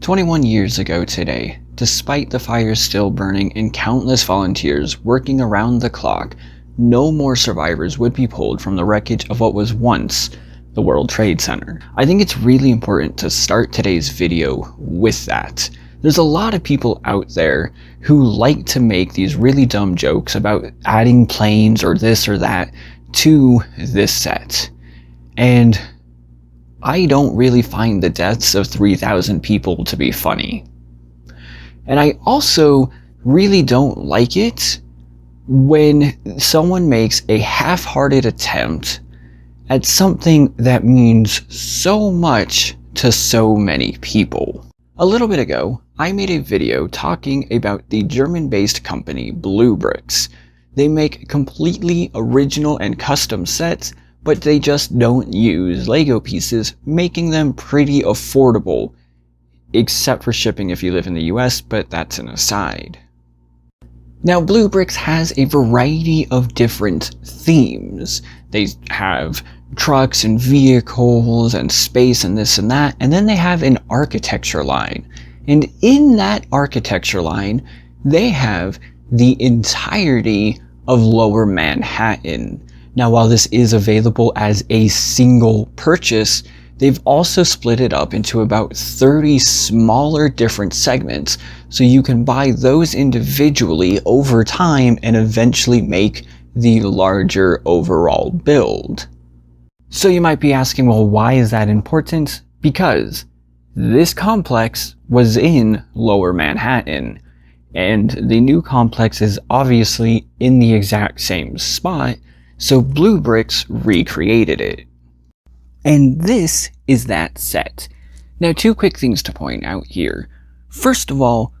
21 years ago today, despite the fires still burning and countless volunteers working around the clock, no more survivors would be pulled from the wreckage of what was once the World Trade Center. I think it's really important to start today's video with that. There's a lot of people out there who like to make these really dumb jokes about adding planes or this or that to this set. And I don't really find the deaths of 3,000 people to be funny. And I also really don't like it when someone makes a half-hearted attempt at something that means so much to so many people. A little bit ago, I made a video talking about the German-based company BlueBrixx. They make completely original and custom sets, but they just don't use Lego pieces, making them pretty affordable, except for shipping if you live in the US, but that's an aside. Now, BlueBrixx has a variety of different themes. They have trucks and vehicles and space and this and that, and then they have an architecture line. And in that architecture line, they have the entirety of Lower Manhattan. Now, while this is available as a single purchase, they've also split it up into about 30 smaller different segments, so you can buy those individually over time and eventually make the larger overall build. So you might be asking, well, why is that important? Because this complex was in Lower Manhattan, and the new complex is obviously in the exact same spot, so BlueBrixx recreated it. And this is that set. Now, two quick things to point out here. First of all,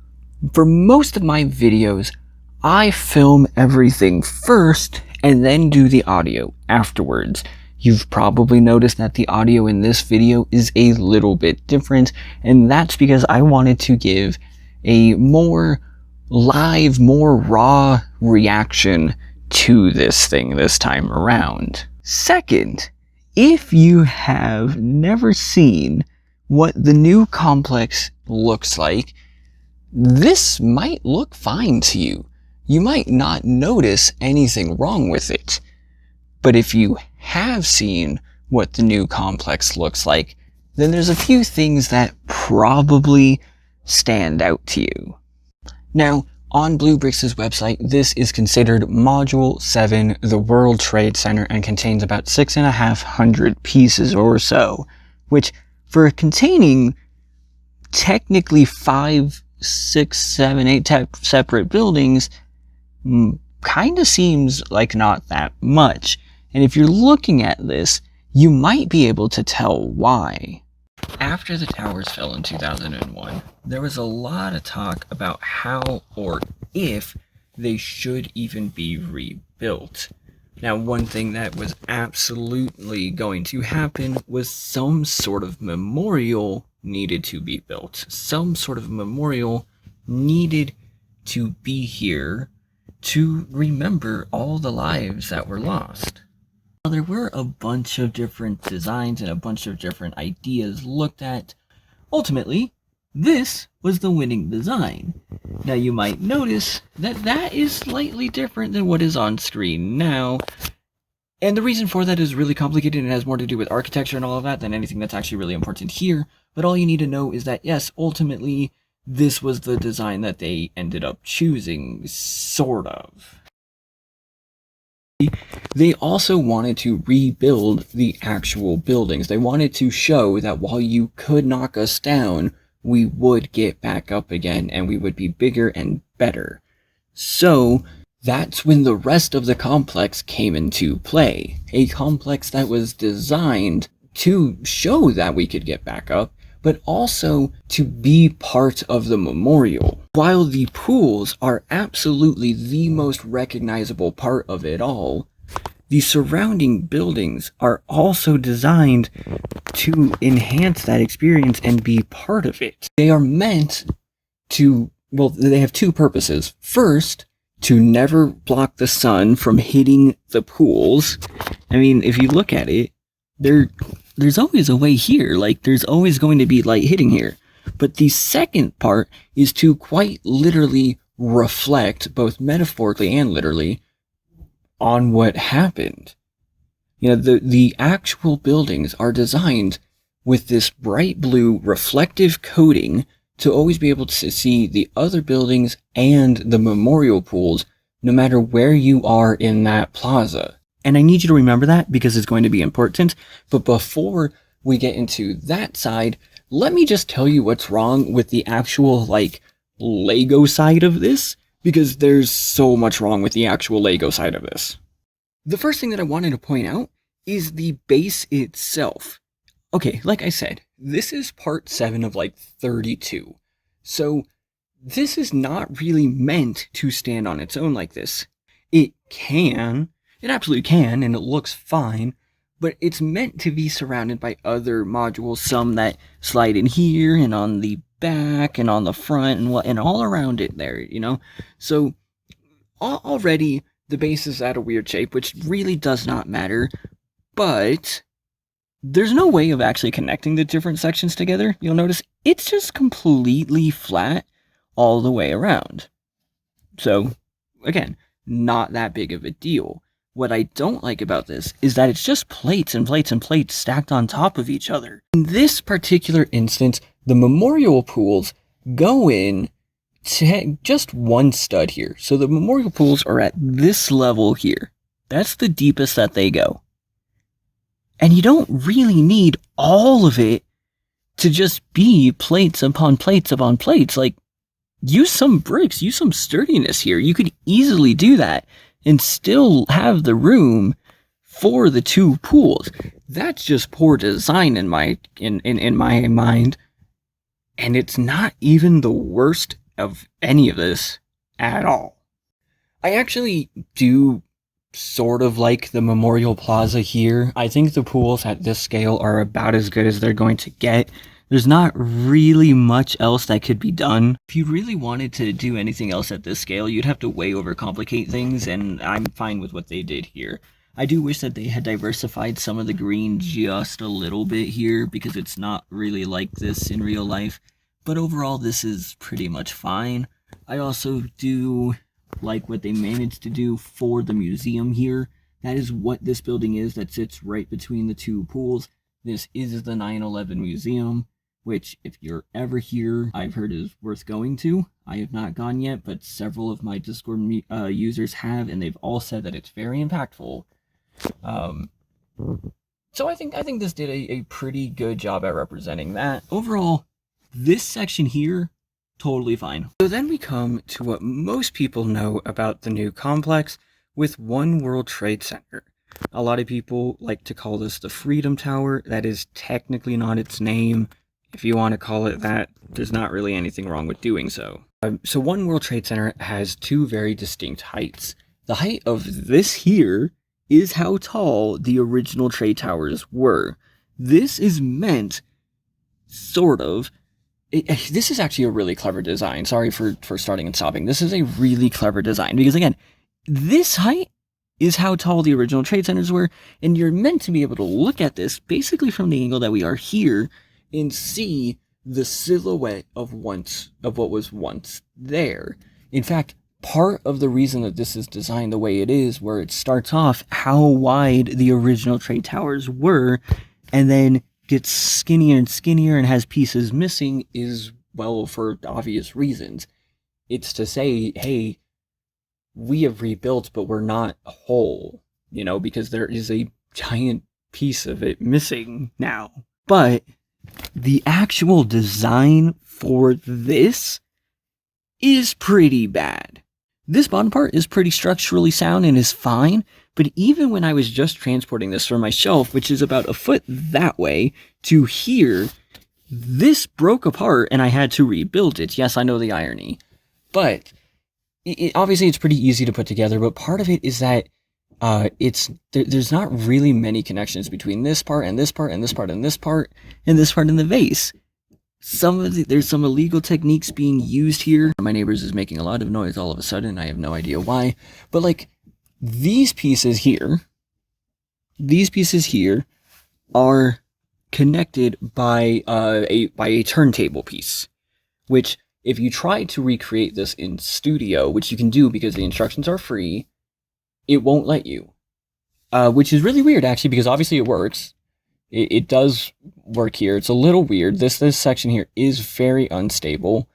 for most of my videos, I film everything first and then do the audio afterwards. You've probably noticed that the audio in this video is a little bit different, and that's because I wanted to give a more live, more raw reaction to this thing this time around. Second, if you have never seen what the new complex looks like, this might look fine to you. You might not notice anything wrong with it. But if you have seen what the new complex looks like, then there's a few things that probably stand out to you. Now, on BlueBrixx's website, this is considered Module 7, the World Trade Center, and contains about 6,500 pieces or so, which for containing technically 5, 6, 7, 8 separate buildings, kind of seems like not that much. And if you're looking at this, you might be able to tell why. After the towers fell in 2001, there was a lot of talk about how or if they should even be rebuilt. Now, one thing that was absolutely going to happen was some sort of memorial needed to be built. Some sort of memorial needed to be here to remember all the lives that were lost. There were a bunch of different designs and a bunch of different ideas looked at. Ultimately, this was the winning design. Now, you might notice that that is slightly different than what is on screen now. And the reason for that is really complicated and has more to do with architecture and all of that than anything that's actually really important here. But all you need to know is that, yes, ultimately, this was the design that they ended up choosing, sort of. They also wanted to rebuild the actual buildings. They wanted to show that while you could knock us down, we would get back up again and we would be bigger and better. So that's when the rest of the complex came into play. A complex that was designed to show that we could get back up, but also to be part of the memorial. While the pools are absolutely the most recognizable part of it all, the surrounding buildings are also designed to enhance that experience and be part of it. They are meant to, well, they have two purposes. First, to never block the sun from hitting the pools. I mean, if you look at it, there's always a way here. Like, there's always going to be light hitting here. But the second part is to quite literally reflect, both metaphorically and literally, on what happened. You know, the actual buildings are designed with this bright blue reflective coating to always be able to see the other buildings and the memorial pools no matter where you are in that plaza. And I need you to remember that because it's going to be important. But before we get into that side, let me just tell you what's wrong with the actual, like, Lego side of this, because there's so much wrong with the actual Lego side of this. The first thing that I wanted to point out is the base itself. Okay, like I said, this is part 7 of like 32. So this is not really meant to stand on its own like this. It absolutely can, and it looks fine, but it's meant to be surrounded by other modules, some that slide in here and on the back and on the front and all around it there, you know? So already the base is at a weird shape, which really does not matter, but there's no way of actually connecting the different sections together. You'll notice it's just completely flat all the way around. So, again, not that big of a deal. What I don't like about this is that it's just plates and plates and plates stacked on top of each other. In this particular instance, the memorial pools go in to just one stud here. So the memorial pools are at this level here. That's the deepest that they go. And you don't really need all of it to just be plates upon plates upon plates. Like, use some bricks, use some sturdiness here. You could easily do that and still have the room for the two pools. That's just poor design in my mind. And it's not even the worst of any of this at all. I actually do sort of like the Memorial Plaza here. I think the pools at this scale are about as good as they're going to get. There's not really much else that could be done. If you really wanted to do anything else at this scale, you'd have to way overcomplicate things, and I'm fine with what they did here. I do wish that they had diversified some of the green just a little bit here, because it's not really like this in real life. But overall, this is pretty much fine. I also do like what they managed to do for the museum here. That is what this building is that sits right between the two pools. This is the 9/11 Museum, which, if you're ever here, I've heard is worth going to. I have not gone yet, but several of my Discord users have, and they've all said that it's very impactful. So I think this did a pretty good job at representing that. Overall, this section here, totally fine. So then we come to what most people know about the new complex with One World Trade Center. A lot of people like to call this the Freedom Tower. That is technically not its name. If you want to call it that, there's not really anything wrong with doing so. So One World Trade Center has two very distinct heights. The height of this here is how tall the original trade towers were. This is meant, sort of, this is actually a really clever design. Sorry for starting and stopping. This is a really clever design because, again, this height is how tall the original trade centers were, and you're meant to be able to look at this basically from the angle that we are here and see the silhouette of what was once there. In fact, part of the reason that this is designed the way it is, where it starts off how wide the original trade towers were, and then gets skinnier and skinnier and has pieces missing, is, well, for obvious reasons. It's to say, hey, we have rebuilt, but we're not whole, you know, because there is a giant piece of it missing now. But the actual design for this is pretty bad. This bottom part is pretty structurally sound and is fine, but even when I was just transporting this from my shelf, which is about a foot that way, to here, this broke apart and I had to rebuild it. Yes, I know the irony. But obviously it's pretty easy to put together, but part of it is that there's not really many connections between this part and this part and this part and this part and this part in the vase. There's some illegal techniques being used here. My neighbors is making a lot of noise all of a sudden. I have no idea why. But like these pieces here are connected by a turntable piece, which if you try to recreate this in Studio, which you can do because the instructions are free, it won't let you. Which is really weird, actually, because obviously it works. It does work here. It's a little weird. This section here is very unstable.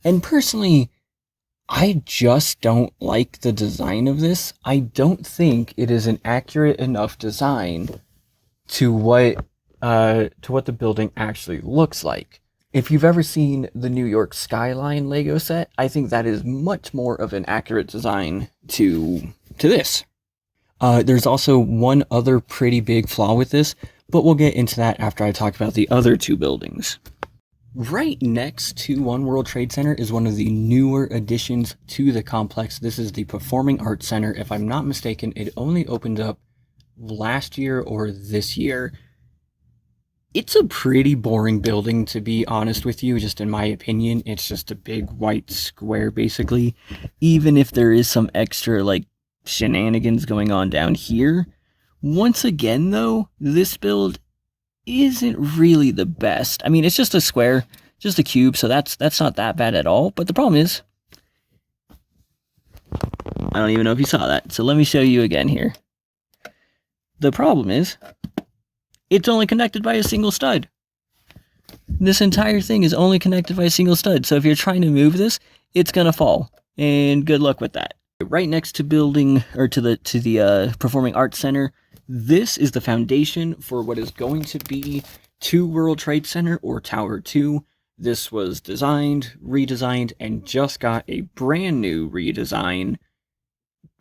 And personally, I just don't like the design of this. I don't think it is an accurate enough design to what the building actually looks like. If you've ever seen the New York Skyline Lego set, I think that is much more of an accurate design to this. There's also one other pretty big flaw with this, but we'll get into that after I talk about the other two buildings. Right next to One World Trade Center is one of the newer additions to the complex. This is the Performing Arts Center. If I'm not mistaken, it only opened up last year or this year. It's a pretty boring building, to be honest with you, just in my opinion. It's just a big white square, basically. Even if there is some extra, like, shenanigans going on down here. Once again, though, this build isn't really the best. I mean, it's just a square, just a cube, so that's not that bad at all. But the problem is, I don't even know if you saw that. So let me show you again here. The problem is, it's only connected by a single stud. This entire thing is only connected by a single stud. So if you're trying to move this, it's gonna fall. And good luck with that. Right next to the Performing Arts Center, this is the foundation for what is going to be 2 World Trade Center, or Tower 2. This was designed, redesigned, and just got a brand new redesign,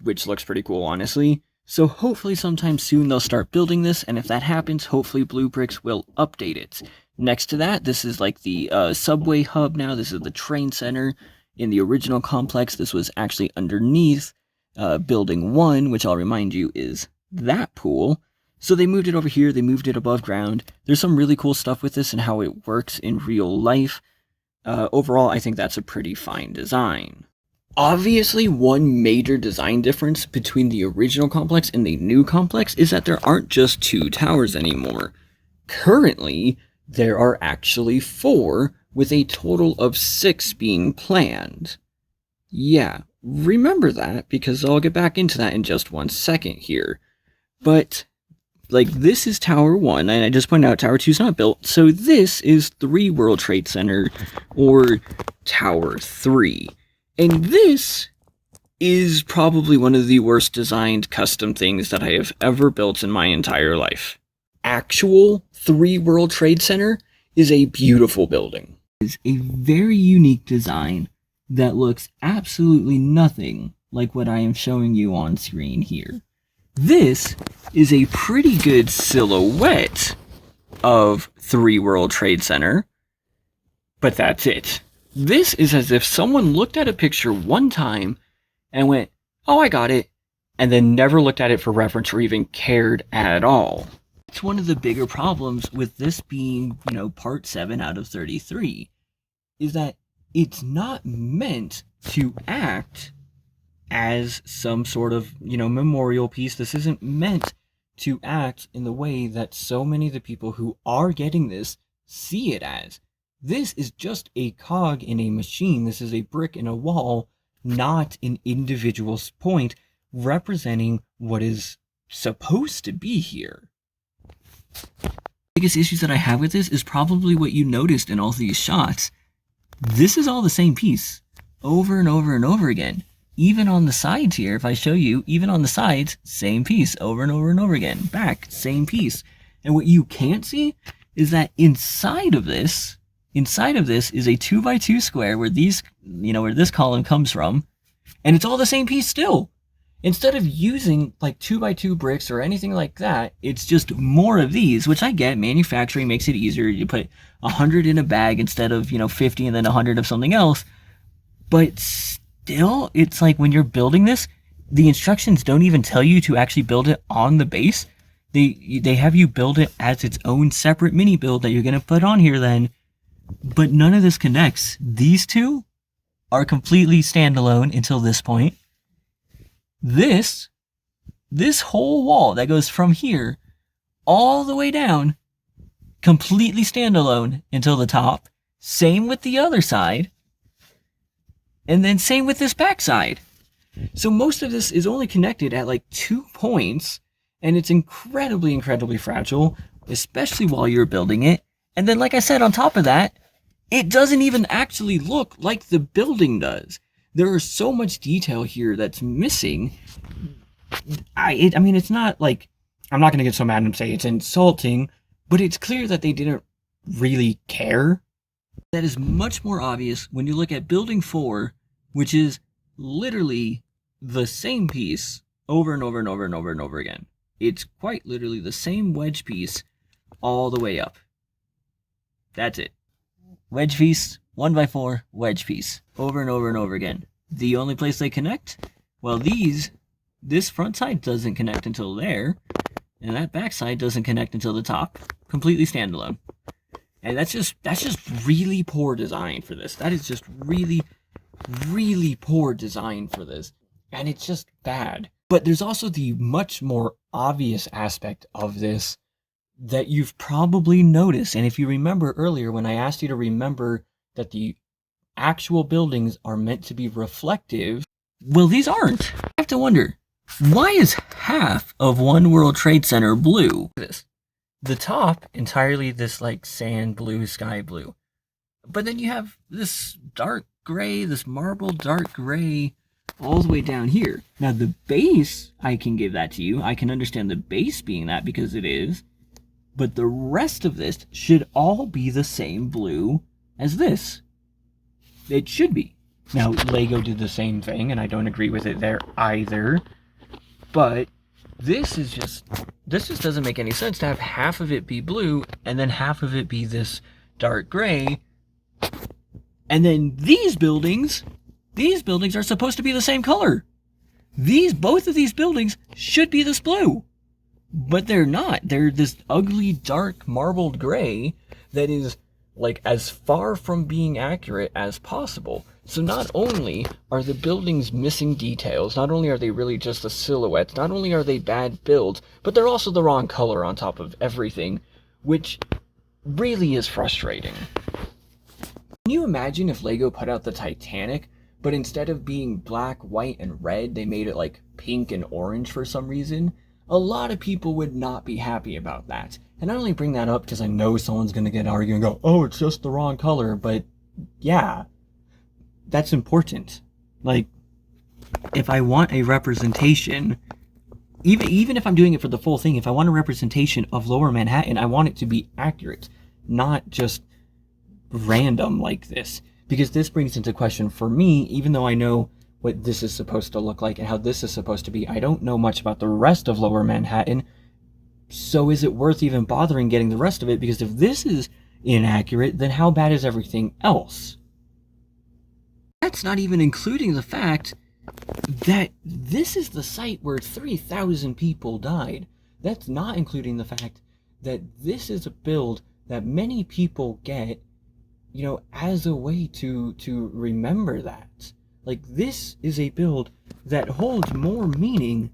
which looks pretty cool, honestly. So hopefully sometime soon they'll start building this, and if that happens, hopefully BlueBrixx will update it. Next to that, this is like the subway hub now. This is the train center. In the original complex, this was actually underneath Building 1, which I'll remind you is that pool. So they moved it over here, they moved it above ground. There's some really cool stuff with this and how it works in real life. Overall, I think that's a pretty fine design. Obviously, one major design difference between the original complex and the new complex is that there aren't just 2 towers anymore. Currently, there are actually 4, with a total of 6 being planned. Yeah, remember that, because I'll get back into that in just one second here. But, like, this is Tower 1, and I just pointed out Tower 2 is not built, so this is 3 World Trade Center, or Tower 3. And this is probably one of the worst designed custom things that I have ever built in my entire life. Actual 3 World Trade Center is a beautiful building. It's a very unique design that looks absolutely nothing like what I am showing you on screen here. This is a pretty good silhouette of 3 World Trade Center, but that's it. This is as if someone looked at a picture one time and went, oh, I got it, and then never looked at it for reference or even cared at all. It's one of the bigger problems with this being, part 7 out of 33, is that it's not meant to act as some sort of, memorial piece. This isn't meant to act in the way that so many of the people who are getting this see it as. This is just a cog in a machine. This is a brick in a wall, not an individual point representing what is supposed to be here. The biggest issues that I have with this is probably what you noticed in all these shots. This is all the same piece over and over and over again. Even on the sides here, if I show you, even on the sides, same piece over and over and over again. Back, same piece. And what you can't see is that inside of this is a 2x2 square where where this column comes from, and it's all the same piece still. Instead of using like 2x2 bricks or anything like that, it's just more of these, which I get. Manufacturing makes it easier. You put 100 in a bag instead of, 50 and then 100 of something else. But still, it's like when you're building this, the instructions don't even tell you to actually build it on the base. They have you build it as its own separate mini build that you're going to put on here then. But none of this connects. These two are completely standalone until this point. This whole wall that goes from here all the way down completely standalone until the top. Same with the other side. And then same with this back side. So most of this is only connected at like 2 points, and it's incredibly, incredibly fragile, especially while you're building it. And then, like I said, on top of that, it doesn't even actually look like the building does. There is so much detail here that's missing. I mean, it's not like, I'm not going to get so mad and say it's insulting, but it's clear that they didn't really care. That is much more obvious when you look at building 4, which is literally the same piece over and over and over and over and over again. It's quite literally the same wedge piece all the way up. That's it. Wedge piece, 1x4 wedge piece, over and over and over again. The only place they connect, well, this front side doesn't connect until there, and that back side doesn't connect until the top. Completely standalone. And that's just really poor design for this. That is just really, really poor design for this. And it's just bad. But there's also the much more obvious aspect of this that you've probably noticed. And if you remember earlier when I asked you to remember that the actual buildings are meant to be reflective, well, these aren't. I have to wonder, why is half of One World Trade Center blue? The top, entirely this like sand blue, sky blue. But then you have this dark gray, this marble dark gray, all the way down here. Now the base, I can give that to you. I can understand the base being that because it is. But the rest of this should all be the same blue as this. It should be. Now, Lego did the same thing, and I don't agree with it there either. But this just doesn't make any sense to have half of it be blue, and then half of it be this dark gray. And then these buildings are supposed to be the same color. Both of these buildings should be this blue. But they're not. They're this ugly, dark, marbled gray that is like as far from being accurate as possible. So not only are the buildings missing details, not only are they really just the silhouettes, not only are they bad builds, but they're also the wrong color on top of everything, which really is frustrating. Can you imagine if Lego put out the Titanic, but instead of being black, white, and red, they made it like pink and orange for some reason? A lot of people would not be happy about that. And I only bring that up because I know someone's going to get arguing and go, oh, it's just the wrong color. But yeah, that's important. Like, if I want a representation, even if I'm doing it for the full thing, if I want a representation of Lower Manhattan, I want it to be accurate, not just random like this. Because this brings into question for me, even though I know what this is supposed to look like and how this is supposed to be, I don't know much about the rest of Lower Manhattan. So is it worth even bothering getting the rest of it? Because if this is inaccurate, then how bad is everything else? That's not even including the fact that this is the site where 3,000 people died. That's not including the fact that this is a build that many people get, you know, as a way to remember that. Like, this is a build that holds more meaning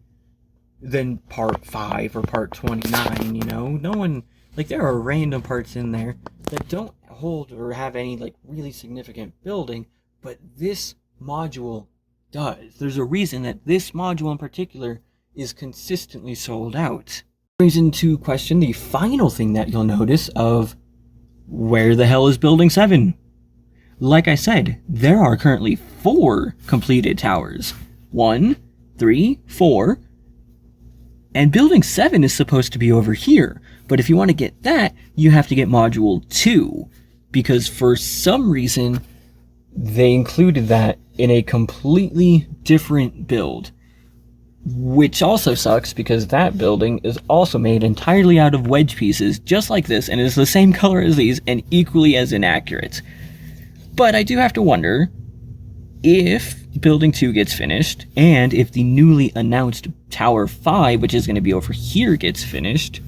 than part 5 or part 29, you know? No one, like, there are random parts in there that don't hold or have any, like, really significant building, but this module does. There's a reason that this module in particular is consistently sold out. Brings into question the final thing that you'll notice of where the hell is Building 7? Like I said, there are currently 4 completed towers. 1, 3, 4. And Building 7 is supposed to be over here. But if you want to get that, you have to get Module 2. Because for some reason, they included that in a completely different build. Which also sucks because that building is also made entirely out of wedge pieces, just like this, and is the same color as these and equally as inaccurate. But I do have to wonder if Building 2 gets finished, and if the newly announced Tower 5, which is going to be over here, gets finished,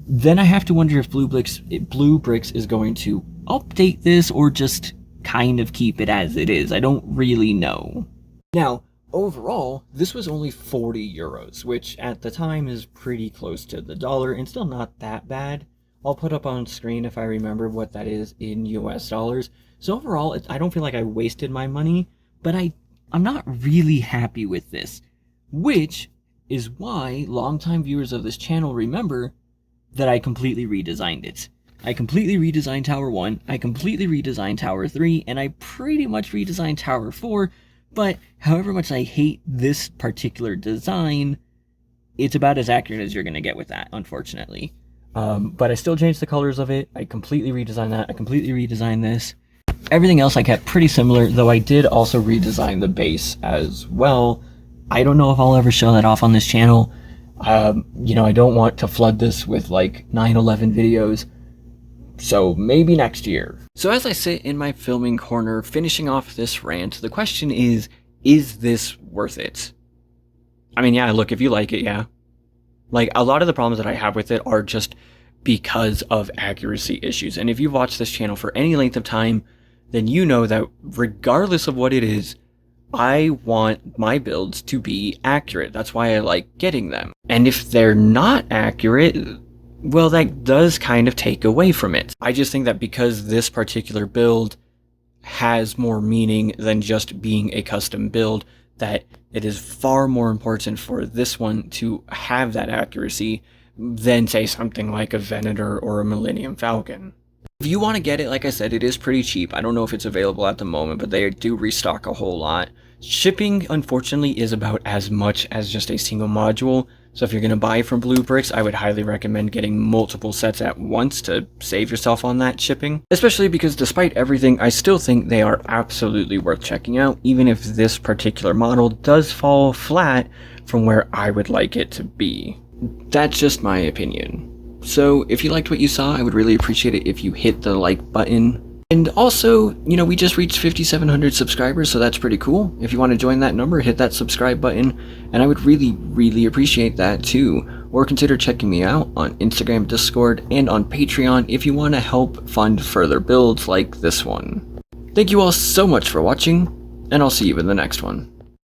then I have to wonder if BlueBrixx is going to update this or just kind of keep it as it is. I don't really know. Now, overall, this was only 40 euros, which at the time is pretty close to the dollar and still not that bad. I'll put up on screen if I remember what that is in US dollars. So overall, I don't feel like I wasted my money, but I'm not really happy with this, which is why longtime viewers of this channel remember that I completely redesigned it. I completely redesigned Tower 1, I completely redesigned Tower 3, and I pretty much redesigned Tower 4, but however much I hate this particular design, it's about as accurate as you're going to get with that, unfortunately. But I still changed the colors of it, I completely redesigned that, I completely redesigned this. Everything else I kept pretty similar, though I did also redesign the base as well. I don't know if I'll ever show that off on this channel. You know, I don't want to flood this with like 9/11 videos, so maybe next year. So as I sit in my filming corner finishing off this rant, the question is this worth it? I mean, yeah, look, if you like it, yeah. Like, a lot of the problems that I have with it are just because of accuracy issues. And if you've watched this channel for any length of time, then you know that regardless of what it is, I want my builds to be accurate. That's why I like getting them. And if they're not accurate, well, that does kind of take away from it. I just think that because this particular build has more meaning than just being a custom build, that it is far more important for this one to have that accuracy than, say, something like a Venator or a Millennium Falcon. If you want to get it, like I said, it is pretty cheap. I don't know if it's available at the moment, but they do restock a whole lot. Shipping, unfortunately, is about as much as just a single module. So if you're going to buy from BlueBrixx, I would highly recommend getting multiple sets at once to save yourself on that shipping. Especially because despite everything, I still think they are absolutely worth checking out, even if this particular model does fall flat from where I would like it to be. That's just my opinion. So if you liked what you saw, I would really appreciate it if you hit the like button. And also, you know, we just reached 5,700 subscribers, so that's pretty cool. If you want to join that number, hit that subscribe button, and I would really appreciate that too. Or consider checking me out on Instagram, Discord, and on Patreon if you want to help fund further builds like this one. Thank you all so much for watching, and I'll see you in the next one.